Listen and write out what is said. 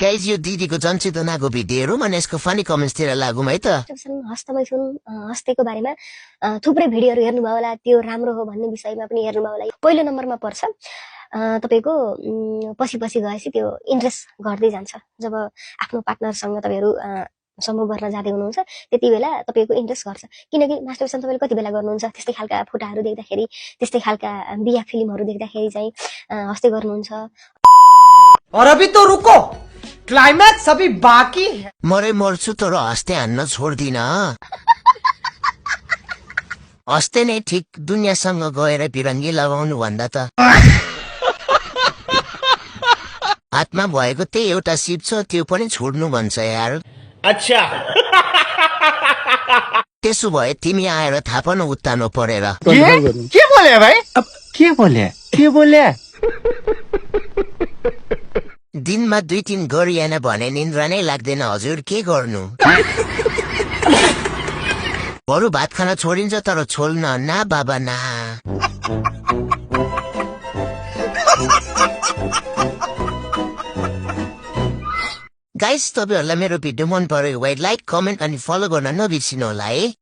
Guys यो दिदीको जनचेतनाको भिडियोहरू अनि यसको फनी कमेन्ट्सतिर लागौँ है त। हस्तमै छुन हस्तेको बारेमा थुप्रै भिडियोहरू हेर्नुभयो होला, त्यो राम्रो हो भन्ने विषयमा पनि हेर्नुभयो होला। पहिलो नम्बरमा पर्छ तपाईको पछि पछि गएपछि त्यो इन्ट्रेस्ट घट्दै जान्छ। जब आफ्नो पार्टनरसँग तपाईहरु सम्भोग गर्न जाँदै हुनुहुन्छ त्यति बेला तपाईको इन्ट्रेस्ट घट्छ, किनकि मास्टरबेसन तपाईले कति बेला गर्नुहुन्छ, त्यस्तै खालका फोटाहरू देख्दाखेरि, त्यस्तै खालका बिया फिल्महरू देख्दाखेरि चाहिँ हस्दै गर्नुहुन्छ। और अभी तो रुको, क्लाइमैक्स अभी बाकी है। मरे मर्छु तर हस्ते हान्न छोड्दिन। हस्ते नै ठिक दुनियाँसँग गएर बिरङ्गी लगाउनु भन्दा त हातमा भएको त्यही एउटा सिप छ, त्यो पनि छोड्नु भन्छ यार। अच्छा त्यसो भए तिमी आएर थाहा पाउनु उत्तानो परेर के बोले भाई? अब के बोले? दिनमा 2-3 गरिएन भने निन्द्रा नै लाग्दैन हजुर, के गर्नु? बरु भात खान छोडिन्छ तर छोड्न ना बाबा ना। गाइस, तपाईहरुलाई मेरो भिडियो मन पर्यो भए लाइक, कमेन्ट अनि फलो गर्न नबिर्सिनु होला है।